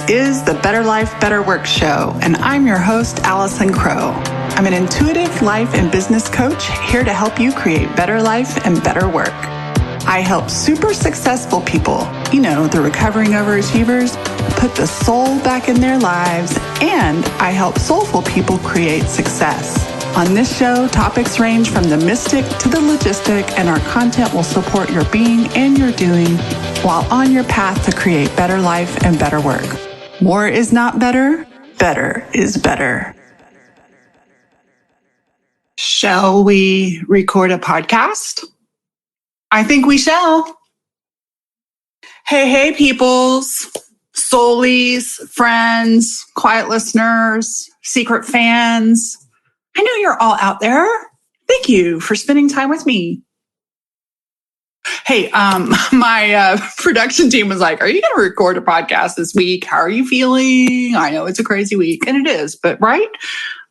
is the Better Life, Better Work show, and I'm your host, Allison Crow. I'm an intuitive life and business coach here to help you create better life and better work. I help super successful people, the recovering overachievers, put the soul back in their lives, and I help soulful people create success. On this show, topics range from the mystic to the logistic, and our content will support your being and your doing while on your path to create better life and better work. More is not better. Better is better. Shall we record a podcast? I think we shall. Hey, peoples, soulies, friends, quiet listeners, secret fans. I know you're all out there. Thank you for spending time with me. Hey, my production team was like, are you going to record a podcast this week? How are you feeling? I know it's a crazy week, and it is, but right?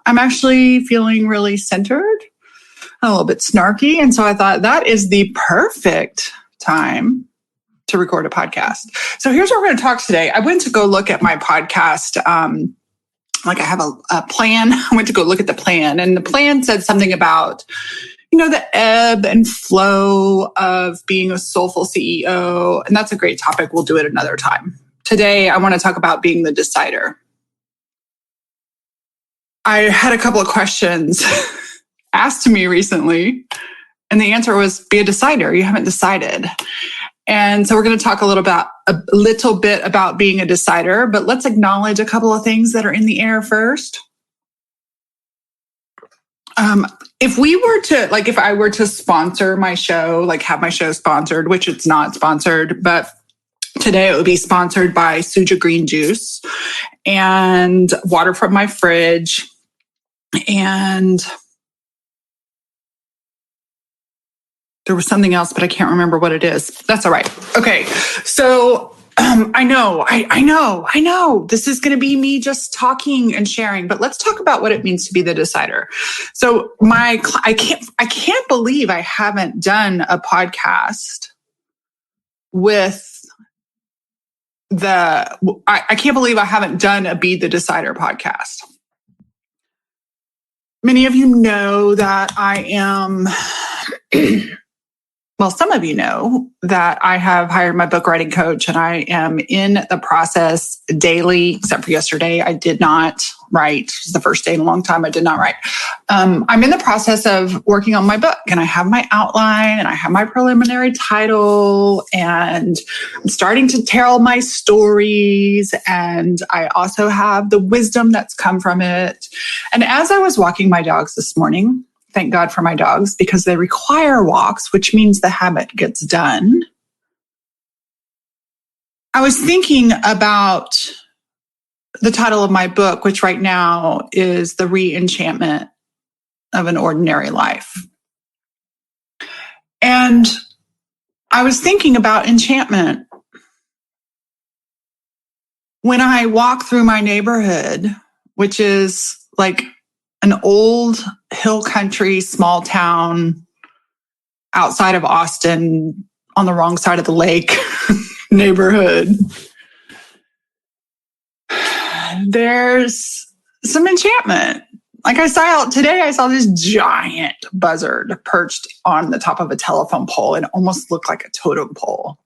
I'm actually feeling really centered, a little bit snarky. And so I thought that is the perfect time to record a podcast. So here's what we're going to talk today. I went to go look at my podcast. I have a plan. I went to go look at the plan, and the plan said something about, the ebb and flow of being a soulful CEO. And that's a great topic. We'll do it another time. Today, I want to talk about being the decider. I had a couple of questions asked to me recently, and the answer was, be a decider. You haven't decided. And so we're going to talk a little bit about being a decider, but let's acknowledge a couple of things that are in the air first. If I were to sponsor my show, have my show sponsored, which it's not sponsored, but today it would be sponsored by Suja Green Juice and water from my fridge. And there was something else, but I can't remember what it is. That's all right. Okay. So I know. This is going to be me just talking and sharing, but let's talk about what it means to be the decider. So I can't believe I haven't done a podcast with I can't believe I haven't done a Be the Decider podcast. Many of you know that I am... Well, some of you know that I have hired my book writing coach, and I am in the process daily, except for yesterday. I did not write. It was the first day in a long time I did not write. I'm in the process of working on my book, and I have my outline, and I have my preliminary title, and I'm starting to tell my stories, and I also have the wisdom that's come from it. And as I was walking my dogs this morning, thank God for my dogs, because they require walks, which means the habit gets done. I was thinking about the title of my book, which right now is The Re-Enchantment of an Ordinary Life. And I was thinking about enchantment. When I walk through my neighborhood, which is like an old hill country, small town outside of Austin on the wrong side of the lake neighborhood, there's some enchantment. Like I saw this giant buzzard perched on the top of a telephone pole, and it almost looked like a totem pole.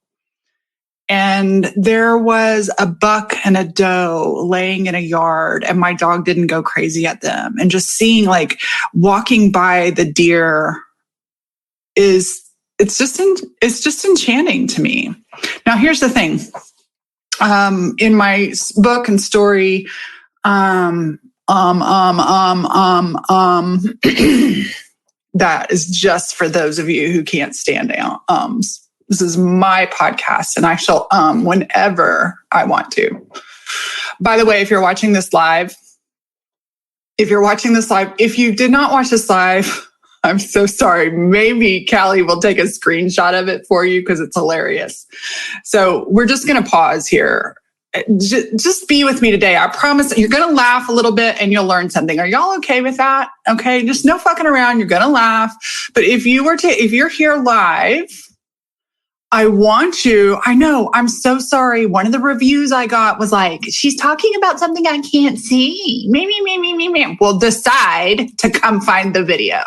And there was a buck and a doe laying in a yard, and my dog didn't go crazy at them. And just seeing, walking by the deer it's just enchanting to me. Now, here's the thing. In my book and story, that is just for those of you who can't stand ums. This is my podcast, and I shall whenever I want to. By the way, if you're watching this live, if you did not watch this live, I'm so sorry. Maybe Callie will take a screenshot of it for you because it's hilarious. So we're just going to pause here. Just be with me today. I promise you're going to laugh a little bit and you'll learn something. Are y'all okay with that? Okay. Just no fucking around. You're going to laugh. But if you're here live, I want you. I know. I'm so sorry. One of the reviews I got was like, she's talking about something I can't see. Me. Well, decide to come find the video.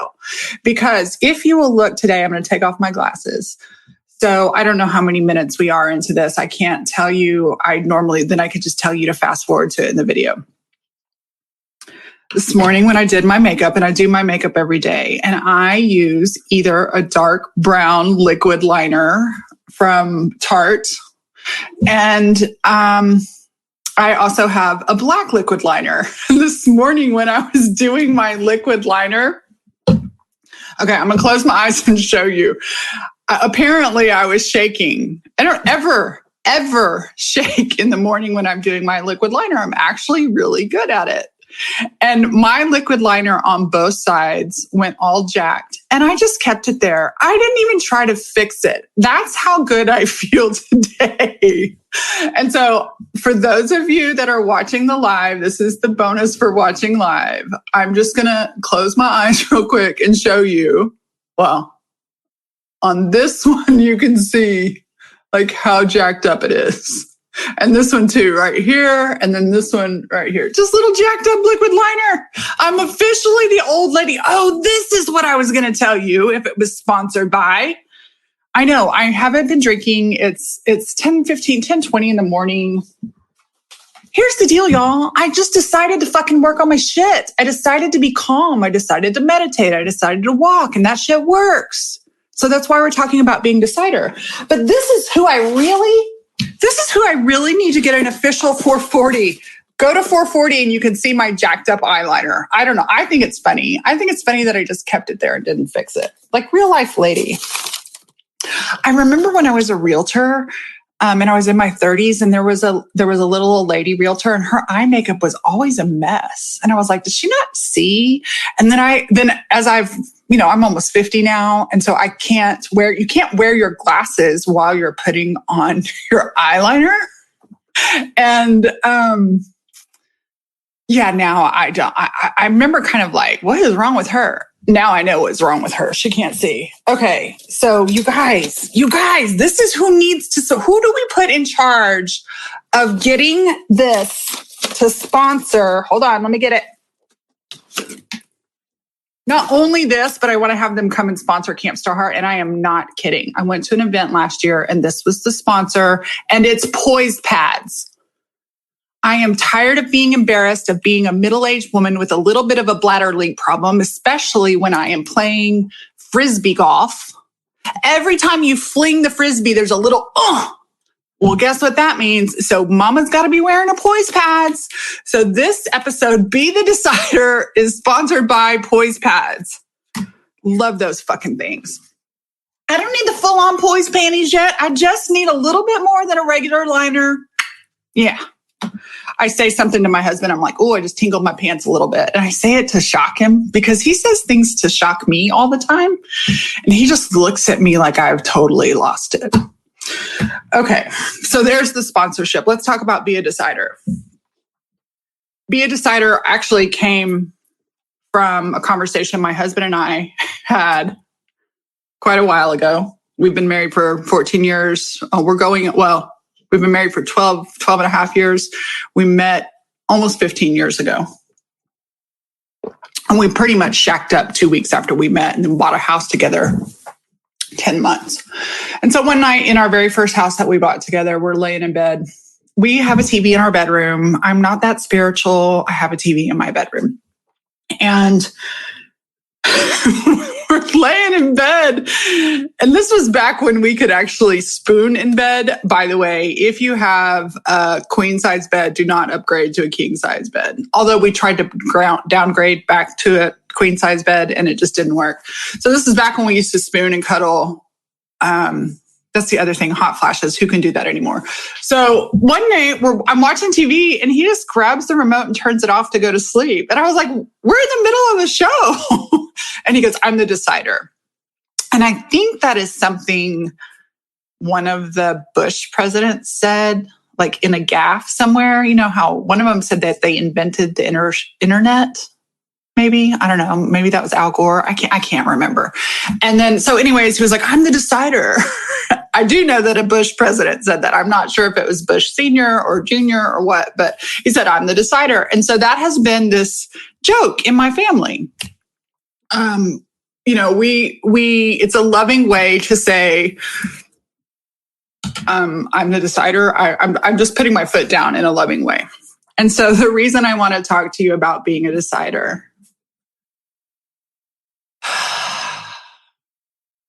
Because if you will look today, I'm going to take off my glasses. So I don't know how many minutes we are into this. I can't tell you. Then I could just tell you to fast forward to it in the video. This morning when I did my makeup, and I do my makeup every day, and I use either a dark brown liquid liner from Tarte, and I also have a black liquid liner. This morning when I was doing my liquid liner, okay, I'm going to close my eyes and show you. Apparently I was shaking. I don't ever shake in the morning when I'm doing my liquid liner. I'm actually really good at it. And my liquid liner on both sides went all jacked, and I just kept it there. I didn't even try to fix it. That's how good I feel today. And so for those of you that are watching the live, this is the bonus for watching live. I'm just going to close my eyes real quick and show you. Well, on this one, you can see like how jacked up it is. And this one too, right here. And then this one right here. Just little jacked up liquid liner. I'm officially the old lady. Oh, this is what I was going to tell you if it was sponsored by. I know I haven't been drinking. It's 10:20 in the morning. Here's the deal, y'all. I just decided to fucking work on my shit. I decided to be calm. I decided to meditate. I decided to walk, and that shit works. So that's why we're talking about being decider. But this is who I really need to get an official 440. Go to 440 and you can see my jacked up eyeliner. I don't know. I think it's funny. I think it's funny that I just kept it there and didn't fix it. Like real life lady. I remember when I was a realtor, and I was in my 30s, and there was a little old lady realtor, and her eye makeup was always a mess. And I was like, does she not see? And then as I've, I'm almost 50 now. And so you can't wear your glasses while you're putting on your eyeliner. And, now I don't, I remember kind of like, what is wrong with her? Now I know what's wrong with her. She can't see. Okay. So you guys, this is who do we put in charge of getting this to sponsor? Hold on. Let me get it. Not only this, but I want to have them come and sponsor Camp Star Heart. And I am not kidding. I went to an event last year and this was the sponsor, and it's Poise Pads. I am tired of being embarrassed of being a middle-aged woman with a little bit of a bladder leak problem, especially when I am playing Frisbee golf. Every time you fling the Frisbee, there's a little, Well, guess what that means? So mama's got to be wearing a Poise Pads. So this episode, Be the Decider, is sponsored by Poise Pads. Love those fucking things. I don't need the full-on Poise panties yet. I just need a little bit more than a regular liner. Yeah. I say something to my husband. I'm like, I just tingled my pants a little bit. And I say it to shock him because he says things to shock me all the time. And he just looks at me like I've totally lost it. Okay, so there's the sponsorship. Let's talk about Be a Decider. Be a Decider actually came from a conversation my husband and I had quite a while ago. We've been married for 14 years. We've been married for 12 and a half years. We met almost 15 years ago. And we pretty much shacked up 2 weeks after we met and then bought a house together 10 months. And so one night in our very first house that we bought together, we're laying in bed. We have a TV in our bedroom. I'm not that spiritual. I have a TV in my bedroom. And we're laying in bed. And this was back when we could actually spoon in bed. By the way, if you have a queen size bed, do not upgrade to a king size bed. Although we tried to downgrade back to a queen size bed and it just didn't work. So this is back when we used to spoon and cuddle. That's the other thing, hot flashes. Who can do that anymore? So one night I'm watching TV and he just grabs the remote and turns it off to go to sleep. And I was like, we're in the middle of the show. And he goes, I'm the decider. And I think that is something one of the Bush presidents said, like in a gaffe somewhere. You know how one of them said that they invented the internet. maybe. I don't know. Maybe that was Al Gore. I can't remember. And then, so anyways, he was like, I'm the decider. I do know that a Bush president said that. I'm not sure if it was Bush Senior or Junior or what, but he said, I'm the decider. And so that has been this joke in my family. It's a loving way to say, I'm the decider. I'm just putting my foot down in a loving way. And so the reason I want to talk to you about being a decider,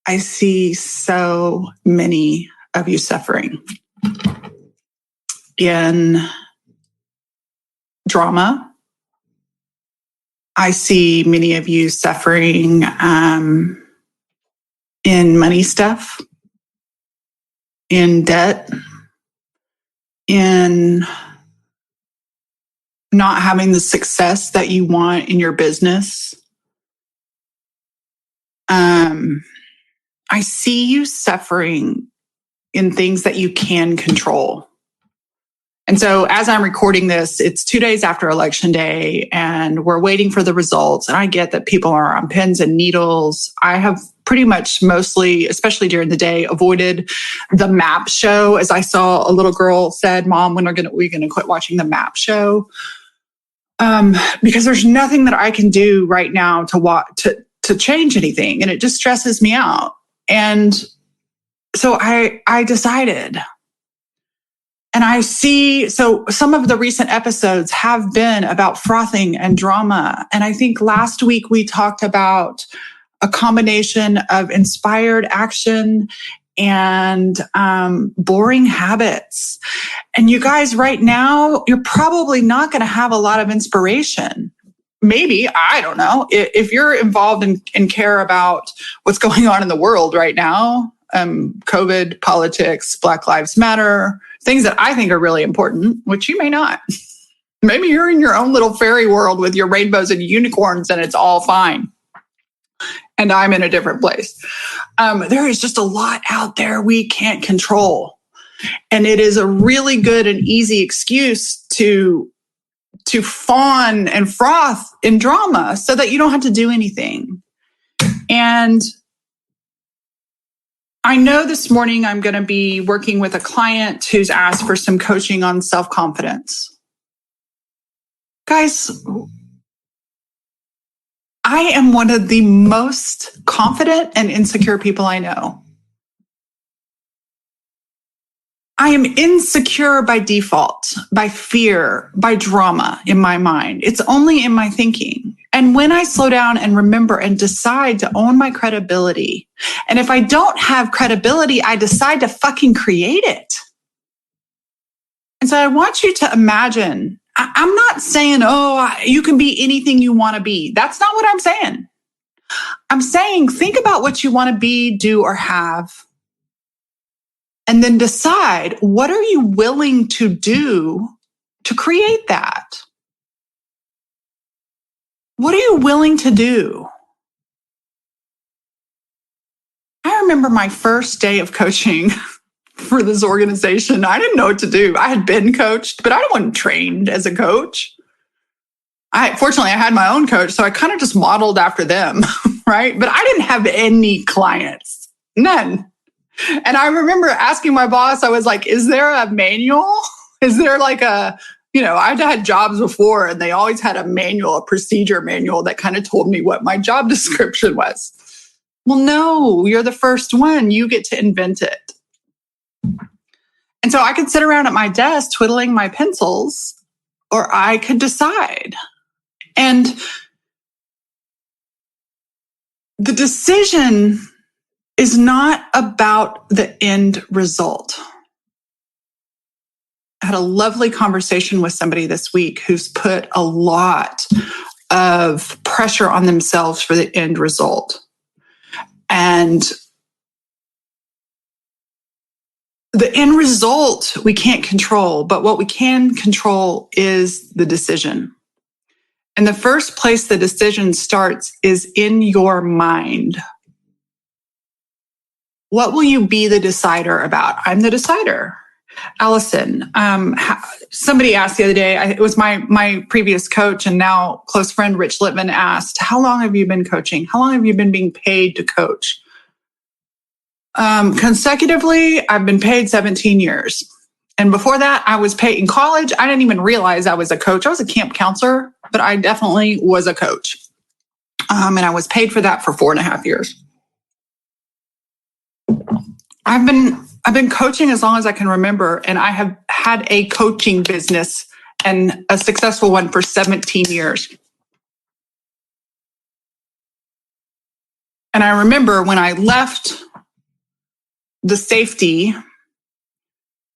I see so many of you suffering in drama. I see many of you suffering in money stuff, in debt, in not having the success that you want in your business. I see you suffering in things that you can control. And so as I'm recording this, it's 2 days after Election Day, and we're waiting for the results. And I get that people are on pins and needles. I have pretty much mostly, especially during the day, avoided the map show. As I saw a little girl said, Mom, when are we going to quit watching the map show? Because there's nothing that I can do right now to change anything. And it just stresses me out. And so I decided. And I see, so some of the recent episodes have been about frothing and drama. And I think last week we talked about a combination of inspired action and boring habits. And you guys, right now, you're probably not going to have a lot of inspiration. Maybe, I don't know. If you're involved and care about what's going on in the world right now, COVID, politics, Black Lives Matter, things that I think are really important, which you may not. Maybe you're in your own little fairy world with your rainbows and unicorns and it's all fine. And I'm in a different place. There is just a lot out there we can't control. And it is a really good and easy excuse to fawn and froth in drama so that you don't have to do anything. And I know this morning I'm going to be working with a client who's asked for some coaching on self-confidence. Guys, I am one of the most confident and insecure people I know. I am insecure by default, by fear, by drama in my mind. It's only in my thinking. And when I slow down and remember and decide to own my credibility, and if I don't have credibility, I decide to fucking create it. And so I want you to imagine, I'm not saying, you can be anything you want to be. That's not what I'm saying. I'm saying, think about what you want to be, do, or have. And then decide, what are you willing to do to create that? What are you willing to do? I remember my first day of coaching for this organization. I didn't know what to do. I had been coached, but I wasn't trained as a coach. Fortunately, I had my own coach, so I kind of just modeled after them, right? But I didn't have any clients, none. And I remember asking my boss, I was like, is there a manual? Is there like I'd had jobs before and they always had a manual, a procedure manual that kind of told me what my job description was. Well, no, you're the first one. You get to invent it. And so I could sit around at my desk twiddling my pencils, or I could decide. And the decision is not about the end result. I had a lovely conversation with somebody this week who's put a lot of pressure on themselves for the end result. And the end result we can't control, but what we can control is the decision. And the first place the decision starts is in your mind. What will you be the decider about? I'm the decider. Allison, somebody asked the other day, it was my previous coach and now close friend, Rich Littman, asked, how long have you been coaching? How long have you been being paid to coach? Consecutively, I've been paid 17 years. And before that, I was paid in college. I didn't even realize I was a coach. I was a camp counselor, but I definitely was a coach. And I was paid for that for 4.5 years. I've been coaching as long as I can remember, and I have had a coaching business and a successful one for 17 years. And I remember when I left the safety,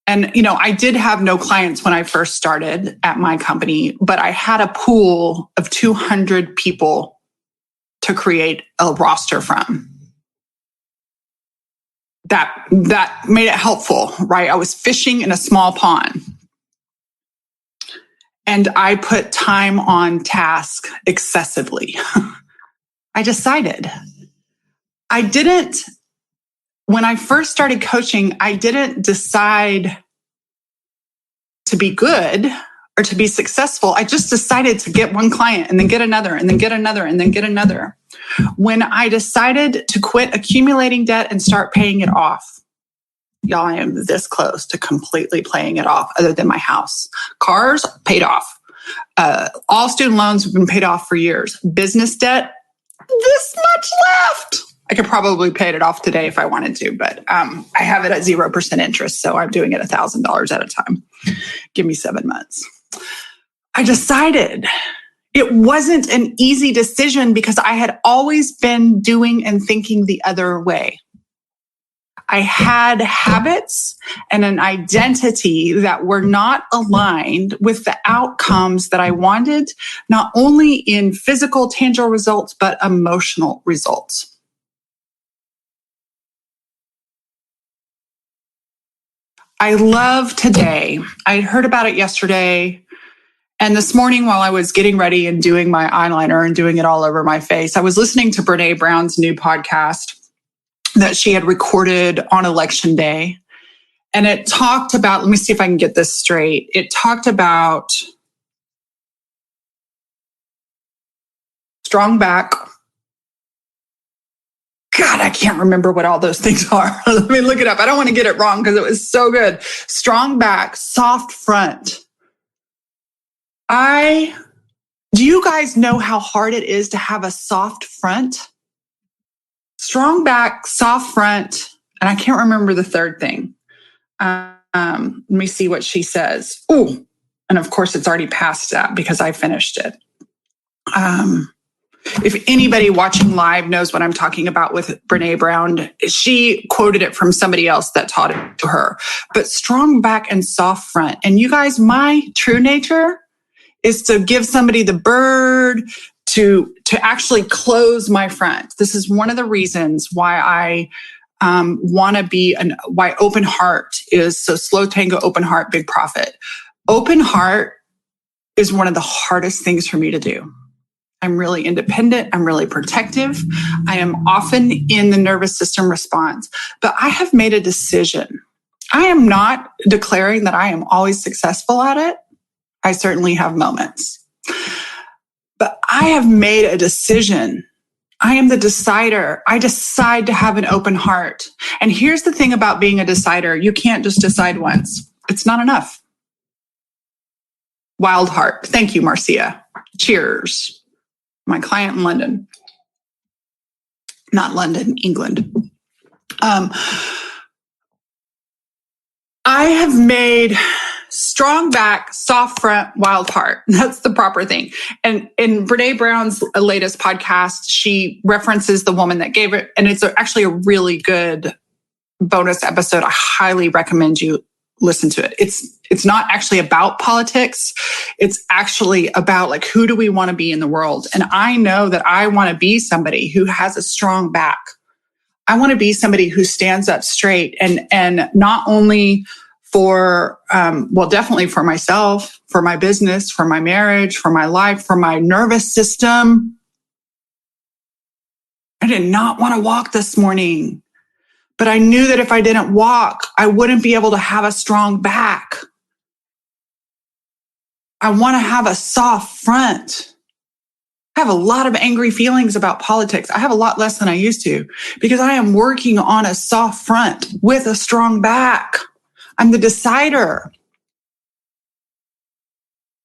and I did have no clients when I first started at my company, but I had a pool of 200 people to create a roster from. That made it helpful, right? I was fishing in a small pond. And I put time on task excessively. I decided. When I first started coaching, I didn't decide to be good or to be successful. I just decided to get one client and then get another and then get another and then get another. When I decided to quit accumulating debt and start paying it off, y'all, I am this close to completely paying it off, other than my house. Cars, paid off. All student loans have been paid off for years. Business debt, this much left. I could probably pay it off today if I wanted to, but I have it at 0% interest, so I'm doing it $1,000 at a time. Give me 7 months. I decided it wasn't an easy decision because I had always been doing and thinking the other way. I had habits and an identity that were not aligned with the outcomes that I wanted, not only in physical, tangible results, but emotional results. I love today. I heard about it yesterday. And this morning, while I was getting ready and doing my eyeliner and doing it all over my face, I was listening to Brene Brown's new podcast that she had recorded on election day. And it talked about, let me see if I can get this straight. It talked about strong back. God, I can't remember what all those things are. Let me look it up. I don't want to get it wrong because it was so good. Strong back, soft front. Do you guys know how hard it is to have a soft front? Strong back, soft front, and I can't remember the third thing. Let me see what she says. Oh, and of course it's already past that because I finished it. If anybody watching live knows what I'm talking about with Brene Brown, she quoted it from somebody else that taught it to her. But strong back and soft front. And you guys, my true nature is to give somebody the bird, to actually close my front. This is one of the reasons why I want to be why open heart is so slow tango, open heart, big profit. Open heart is one of the hardest things for me to do. I'm really independent. I'm really protective. I am often in the nervous system response, but I have made a decision. I am not declaring that I am always successful at it. I certainly have moments, but I have made a decision. I am the decider. I decide to have an open heart. And here's the thing about being a decider. You can't just decide once. It's not enough. Wild heart. Thank you, Marcia. Cheers. My client in London. Not London, England. I have made strong back, soft front, wild heart. That's the proper thing. And in Brene Brown's latest podcast, she references the woman that gave it. And it's actually a really good bonus episode. I highly recommend you listen to it. It's not actually about politics. It's actually about like, who do we want to be in the world? And I know that I want to be somebody who has a strong back. I want to be somebody who stands up straight and not only for, definitely for myself, for my business, for my marriage, for my life, for my nervous system. I did not want to walk this morning, But I knew that if I didn't walk, I wouldn't be able to have a strong back. I want to have a soft front. I have a lot of angry feelings about politics. I have a lot less than I used to because I am working on a soft front with a strong back. I'm the decider.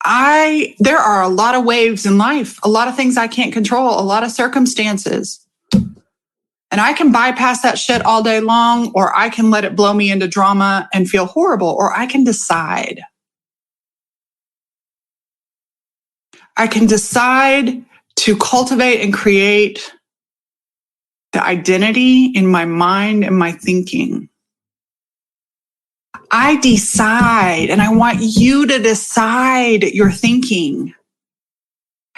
There are a lot of waves in life, a lot of things I can't control, a lot of circumstances. And I can bypass that shit all day long, or I can let it blow me into drama and feel horrible, or I can decide. I can decide to cultivate and create the identity in my mind and my thinking. I decide, and I want you to decide your thinking.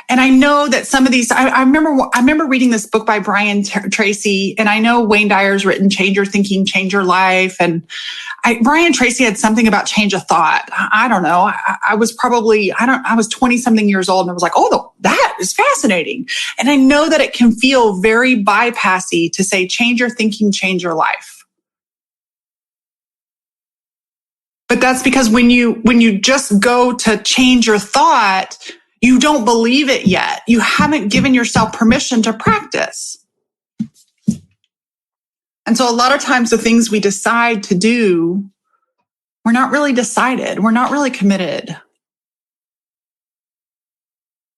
And I know that some of these, I remember reading this book by Brian Tracy, and I know Wayne Dyer's written Change Your Thinking, Change Your Life. And Brian Tracy had something about change of thought. I don't know. I was 20 something years old, and I was like, oh, that is fascinating. And I know that it can feel very bypassy to say, change your thinking, change your life. But that's because when you just go to change your thought, you don't believe it yet. You haven't given yourself permission to practice. And so a lot of times the things we decide to do, we're not really decided. We're not really committed.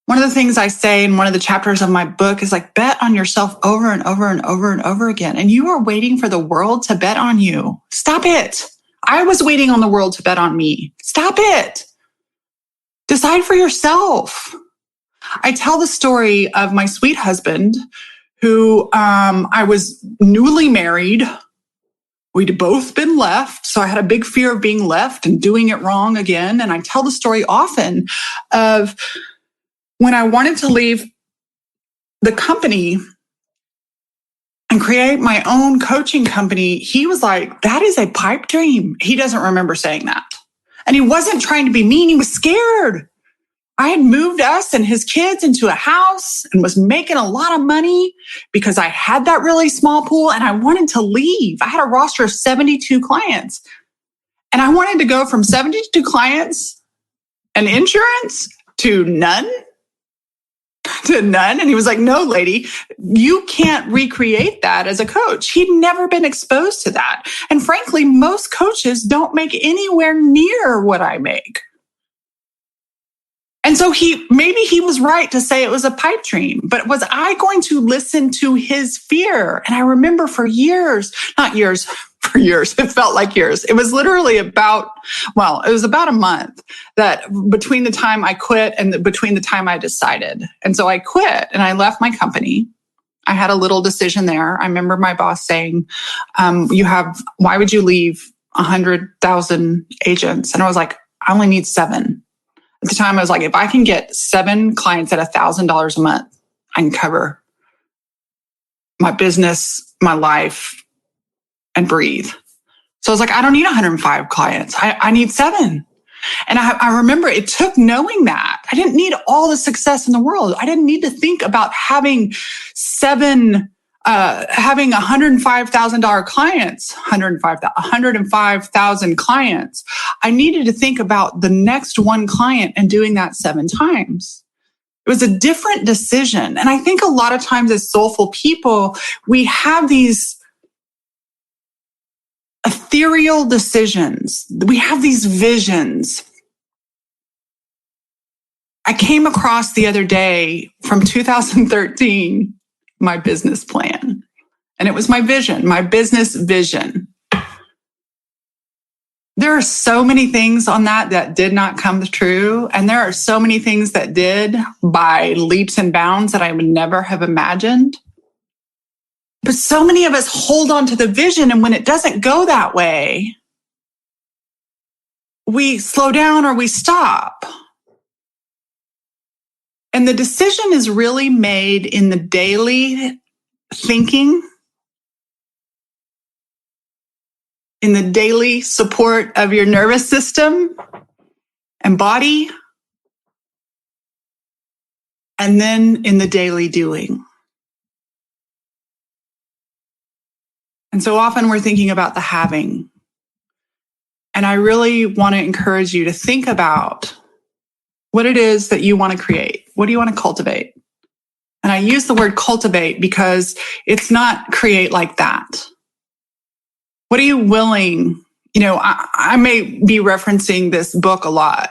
One of the things I say in one of the chapters of my book is like, bet on yourself over and over and over and over again. And you are waiting for the world to bet on you. Stop it. I was waiting on the world to bet on me. Stop it. Decide for yourself. I tell the story of my sweet husband who I was newly married. We'd both been left. So I had a big fear of being left and doing it wrong again. And I tell the story often of when I wanted to leave the company and create my own coaching company. He was like, that is a pipe dream. He doesn't remember saying that. And he wasn't trying to be mean. He was scared. I had moved us and his kids into a house and was making a lot of money because I had that really small pool and I wanted to leave. I had a roster of 72 clients and I wanted to go from 72 clients and insurance to none. And he was like, no, lady, you can't recreate that as a coach. He'd never been exposed to that. And frankly, most coaches don't make anywhere near what I make. And so maybe he was right to say it was a pipe dream, but was I going to listen to his fear? And I remember for years, it felt like years. It was literally it was about a month that between the time I quit and between the time I decided. And so I quit and I left my company. I had a little decision there. I remember my boss saying, why would you leave 100,000 agents? And I was like, I only need 7. At the time, I was like, if I can get 7 clients at $1,000 a month, I can cover my business, my life, and breathe. So I was like, I don't need 105 clients. I need 7. And I remember it took knowing that. I didn't need all the success in the world. I didn't need to think about having having $105,000 clients, 105,000 clients. I needed to think about the next one client and doing that 7 times. It was a different decision. And I think a lot of times as soulful people, we have these ethereal decisions. We have these visions. I came across the other day from 2013, my business plan. And it was my vision, my business vision. There are so many things on that did not come true. And there are so many things that did by leaps and bounds that I would never have imagined. But so many of us hold on to the vision. And when it doesn't go that way, we slow down or we stop. And the decision is really made in the daily thinking, in the daily support of your nervous system and body, and then in the daily doing. And so often we're thinking about the having. And I really want to encourage you to think about what it is that you want to create. What do you want to cultivate? And I use the word cultivate because it's not create like that. What are you willing? I may be referencing this book a lot.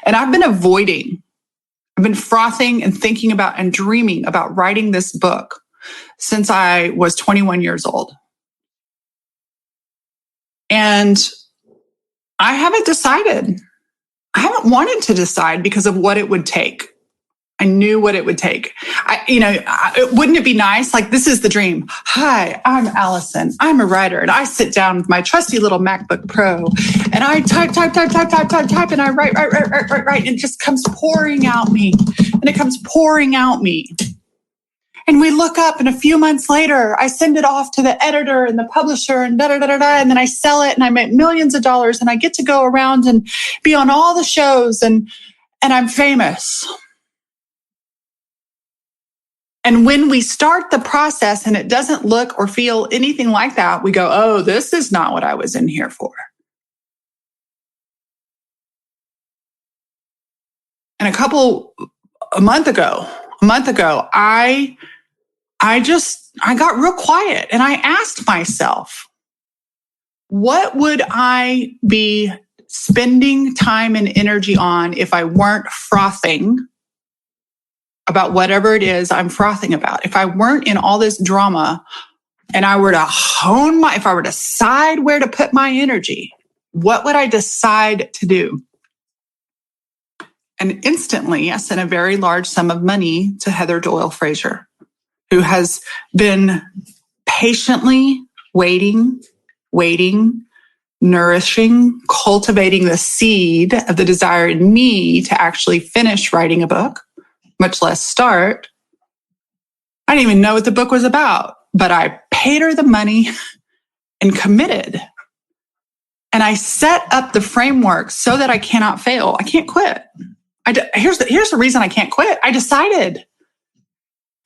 And I've been frothing and thinking about and dreaming about writing this book since I was 21 years old. And I haven't decided. I haven't wanted to decide because of what it would take. I knew what it would take. Wouldn't it be nice? Like, this is the dream. Hi, I'm Allison. I'm a writer, and I sit down with my trusty little MacBook Pro, and I type, and I write, and it just comes pouring out me, And we look up, and a few months later, I send it off to the editor and the publisher, and and then I sell it, and I make millions of dollars, and I get to go around and be on all the shows, and I'm famous. And when we start the process and it doesn't look or feel anything like that, we go, oh, this is not what I was in here for. And a month ago, I got real quiet and I asked myself, what would I be spending time and energy on if I weren't frothing about whatever it is I'm frothing about? If I weren't in all this drama and I were to if I were to decide where to put my energy, what would I decide to do? And instantly, I sent a very large sum of money to Heather Doyle Fraser, who has been patiently waiting, nourishing, cultivating the seed of the desire in me to actually finish writing a book, much less start. I didn't even know what the book was about, but I paid her the money and committed. And I set up the framework so that I cannot fail. I can't quit. Here's the reason I can't quit. I decided.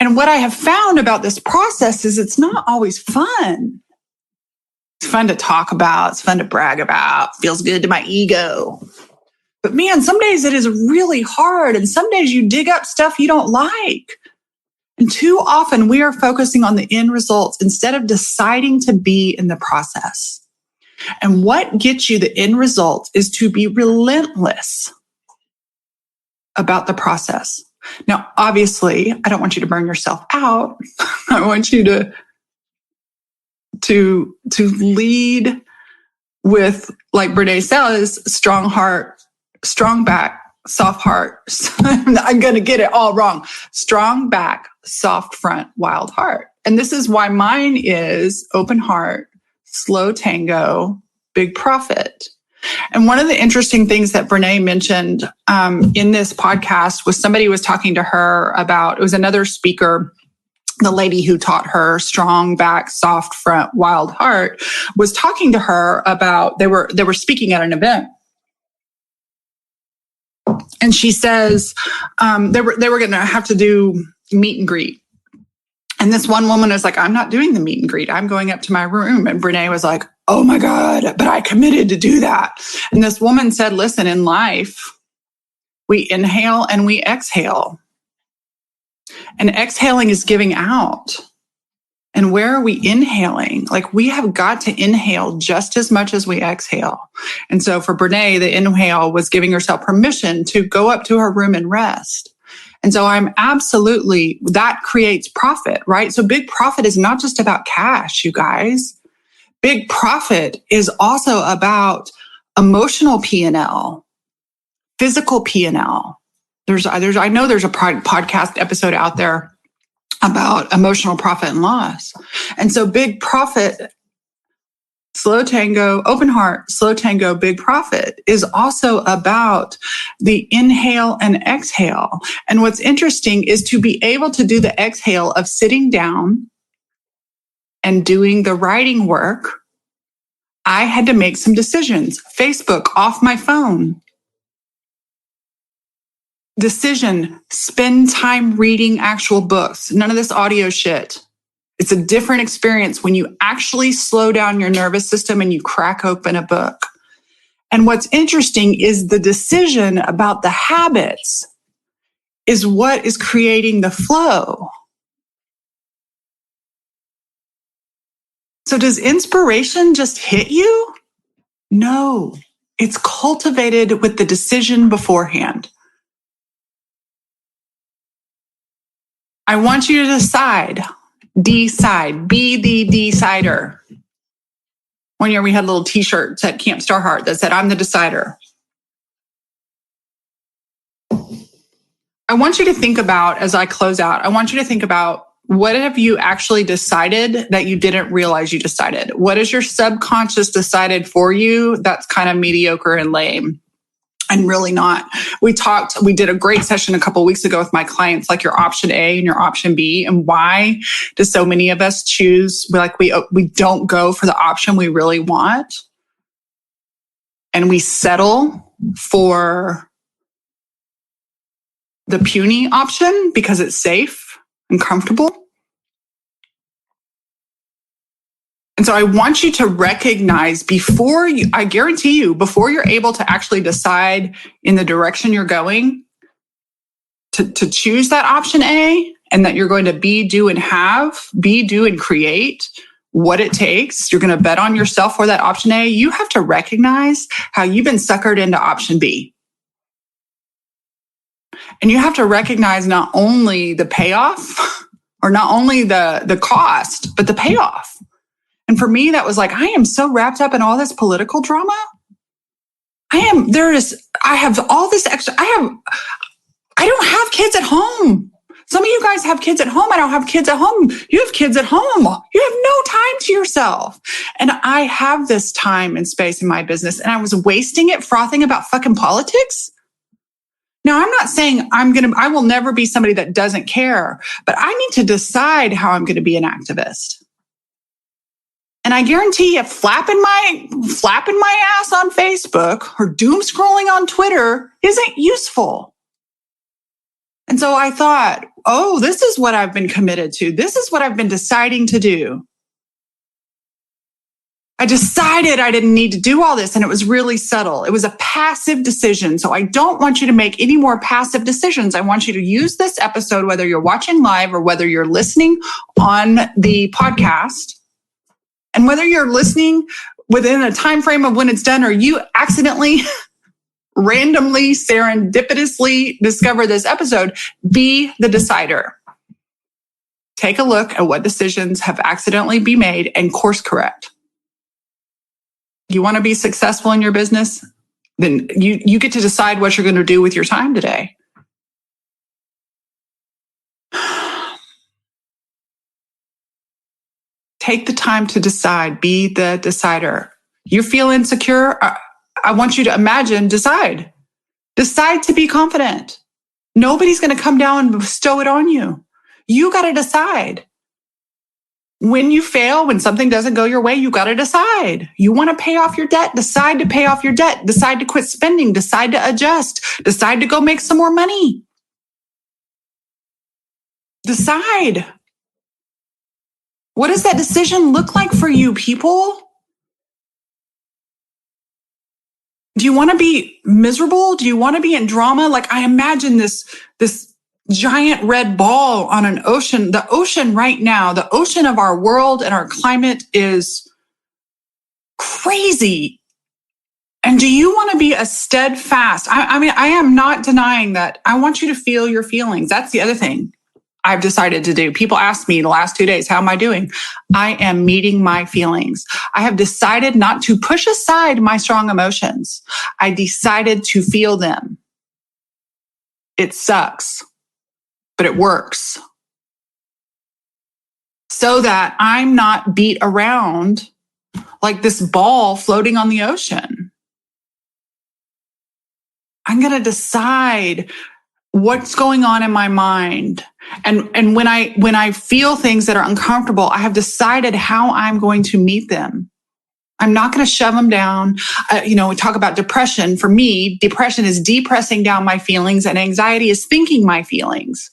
And what I have found about this process is it's not always fun. It's fun to talk about. It's fun to brag about. Feels good to my ego. But man, some days it is really hard. And some days you dig up stuff you don't like. And too often we are focusing on the end results instead of deciding to be in the process. And what gets you the end result is to be relentless about the process. Now, obviously, I don't want you to burn yourself out. I want you to lead with, like Brene says, strong heart, strong back, soft heart. I'm going to get it all wrong. Strong back, soft front, wild heart. And this is why mine is open heart, slow tango, big profit. And one of the interesting things that Brene mentioned in this podcast was somebody was talking to her about, it was another speaker, the lady who taught her strong back, soft front, wild heart, was talking to her about, they were speaking at an event. And she says they were going to have to do meet and greet. And this one woman was like, I'm not doing the meet and greet. I'm going up to my room. And Brene was like, oh my God, but I committed to do that. And this woman said, listen, in life, we inhale and we exhale. And exhaling is giving out. And where are we inhaling? Like, we have got to inhale just as much as we exhale. And so for Brene, the inhale was giving herself permission to go up to her room and rest. And so that creates profit, right? So big profit is not just about cash, you guys. Big profit is also about emotional P&L, physical P&L. I know there's a podcast episode out there about emotional profit and loss. And so big profit, slow tango, open heart, slow tango, big profit is also about the inhale and exhale. And what's interesting is to be able to do the exhale of sitting down and doing the writing work. I had to make some decisions. Facebook off my phone. Decision, spend time reading actual books. None of this audio shit. It's a different experience when you actually slow down your nervous system and you crack open a book. And what's interesting is the decision about the habits is what is creating the flow. So does inspiration just hit you? No, it's cultivated with the decision beforehand. I want you to decide, be the decider. One year we had little t-shirts at Camp Starheart that said, I'm the decider. I want you to think about, as I close out, I want you to think about what have you actually decided that you didn't realize you decided? What has your subconscious decided for you that's kind of mediocre and lame and really not? We did a great session a couple of weeks ago with my clients, like your option A and your option B, and why do so many of us choose, we don't go for the option we really want, and we settle for the puny option because it's safe and comfortable. And so I want you to recognize I guarantee you, before you're able to actually decide in the direction you're going, to choose that option A, and that you're going to be, do, and create what it takes. You're going to bet on yourself for that option A. You have to recognize how you've been suckered into option B. And you have to recognize not only the payoff or not only the cost, but the payoff. And for me, that was like, I am so wrapped up in all this political drama. I have all this extra. I don't have kids at home. Some of you guys have kids at home. I don't have kids at home. You have kids at home. You have no time to yourself. And I have this time and space in my business, and I was wasting it frothing about fucking politics. Now, I'm not saying I will never be somebody that doesn't care, but I need to decide how I'm going to be an activist. And I guarantee you, flapping my ass on Facebook or doom scrolling on Twitter isn't useful. And so I thought, this is what I've been committed to. This is what I've been deciding to do. I decided I didn't need to do all this, and it was really subtle. It was a passive decision. So I don't want you to make any more passive decisions. I want you to use this episode, whether you're watching live or whether you're listening on the podcast, and whether you're listening within a time frame of when it's done, or you accidentally, randomly, serendipitously discover this episode, be the decider. Take a look at what decisions have accidentally been made and course correct. You want to be successful in your business? Then you get to decide what you're going to do with your time today. Take the time to decide. Be the decider. You feel insecure? I want you to imagine, decide. Decide to be confident. Nobody's going to come down and bestow it on you. You got to decide. When you fail, when something doesn't go your way, you got to decide. You want to pay off your debt? Decide to pay off your debt. Decide to quit spending. Decide to adjust. Decide to go make some more money. Decide. What does that decision look like for you, people? Do you want to be miserable? Do you want to be in drama? Like, I imagine this giant red ball on an ocean. The ocean right now, the ocean of our world and our climate is crazy. And do you want to be a steadfast? I mean, I am not denying that. I want you to feel your feelings. That's the other thing I've decided to do. People ask me the last 2 days, how am I doing? I am meeting my feelings. I have decided not to push aside my strong emotions. I decided to feel them. It sucks, but it works. So that I'm not beat around like this ball floating on the ocean. I'm going to decide what's going on in my mind. And when I feel things that are uncomfortable, I have decided how I'm going to meet them. I'm not going to shove them down. We talk about depression. For me, depression is depressing down my feelings, and anxiety is thinking my feelings.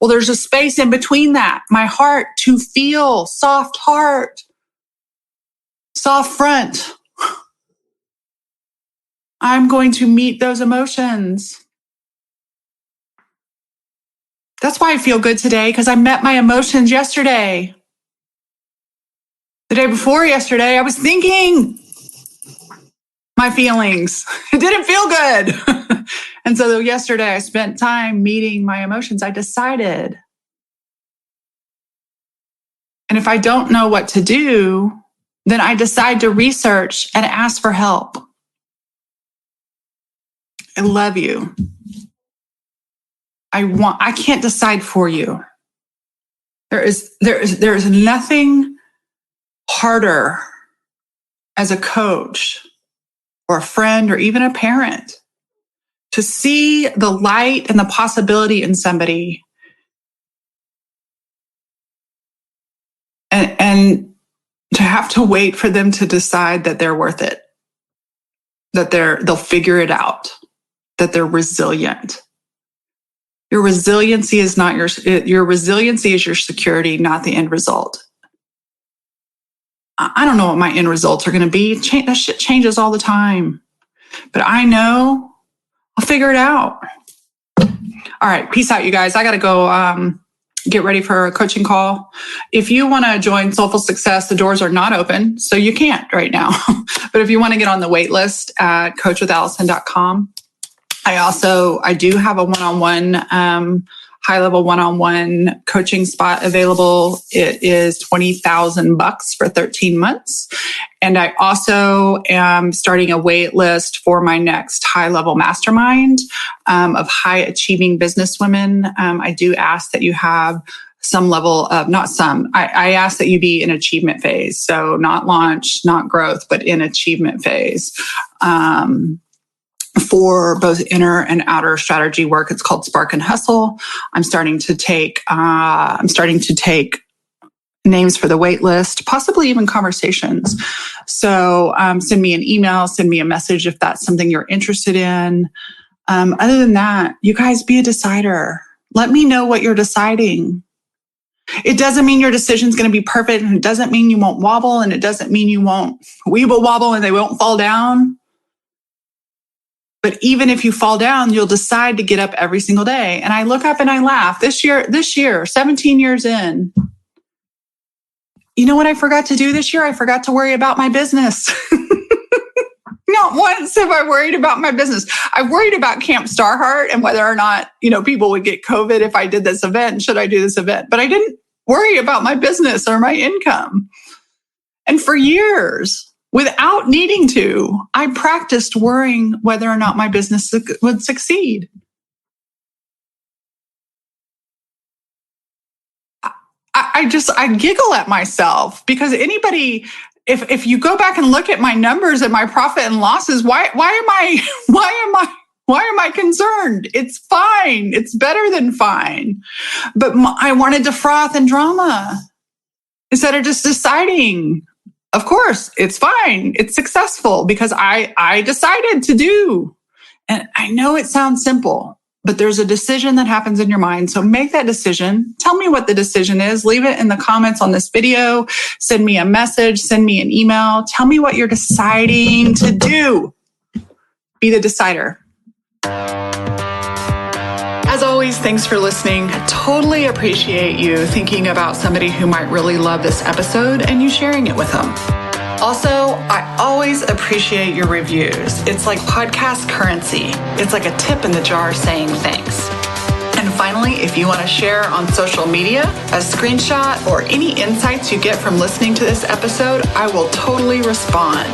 Well, there's a space in between that. My heart to feel, soft heart, soft front. I'm going to meet those emotions. That's why I feel good today, because I met my emotions yesterday. The day before yesterday, I was thinking my feelings. It didn't feel good. And so yesterday I spent time meeting my emotions. I decided. And if I don't know what to do, then I decide to research and ask for help. I love you. I can't decide for you. There is nothing harder as a coach or a friend or even a parent to see the light and the possibility in somebody and to have to wait for them to decide that they're worth it, that they'll figure it out, that they're resilient. Your resiliency is not your resiliency is your security, not the end result. I don't know what my end results are going to be. That shit changes all the time. But I know I'll figure it out. All right. Peace out, you guys. I got to go get ready for a coaching call. If you want to join Soulful Success, the doors are not open, so you can't right now. But if you want to get on the wait list at coachwithallison.com, I do have a one-on-one, high-level one-on-one coaching spot available. It is $20,000 for 13 months. And I also am starting a wait list for my next high-level mastermind of high-achieving businesswomen. I do ask that you have some level of, I ask that you be in achievement phase. So not launch, not growth, but in achievement phase. For both inner and outer strategy work. It's called Spark and Hustle. I'm starting to take names for the wait list, possibly even conversations. So send me an email, send me a message if that's something you're interested in. Other than that, you guys be a decider. Let me know what you're deciding. It doesn't mean your decision's going to be perfect, and it doesn't mean you won't wobble, and it doesn't mean you won't weeble wobble and they won't fall down. But even if you fall down, you'll decide to get up every single day. And I look up and I laugh. This year, 17 years in, you know what I forgot to do this year? I forgot to worry about my business. Not once have I worried about my business. I worried about Camp Starheart and whether or not, people would get COVID if I did this event. Should I do this event? But I didn't worry about my business or my income. And for years, without needing to, I practiced worrying whether or not my business would succeed. I giggle at myself because anybody, if you go back and look at my numbers and my profit and losses, why am I concerned? It's fine. It's better than fine. But I wanted to froth and drama instead of just deciding, of course, it's fine. It's successful because I decided to do. And I know it sounds simple, but there's a decision that happens in your mind. So make that decision. Tell me what the decision is. Leave it in the comments on this video. Send me a message. Send me an email. Tell me what you're deciding to do. Be the decider. As always, thanks for listening. Totally appreciate you thinking about somebody who might really love this episode and you sharing it with them. Also, I always appreciate your reviews. It's like podcast currency. It's like a tip in the jar saying thanks. And finally, if you want to share on social media a screenshot or any insights you get from listening to this episode, I will totally respond.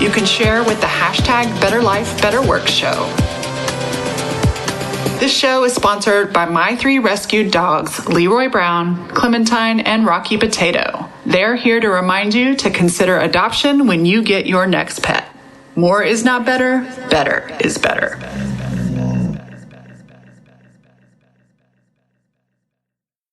You can share with the hashtag BetterLifeBetterWorkShow. This show is sponsored by my 3 rescued dogs, Leroy Brown, Clementine, and Rocky Potato. They're here to remind you to consider adoption when you get your next pet. More is not better, better is better.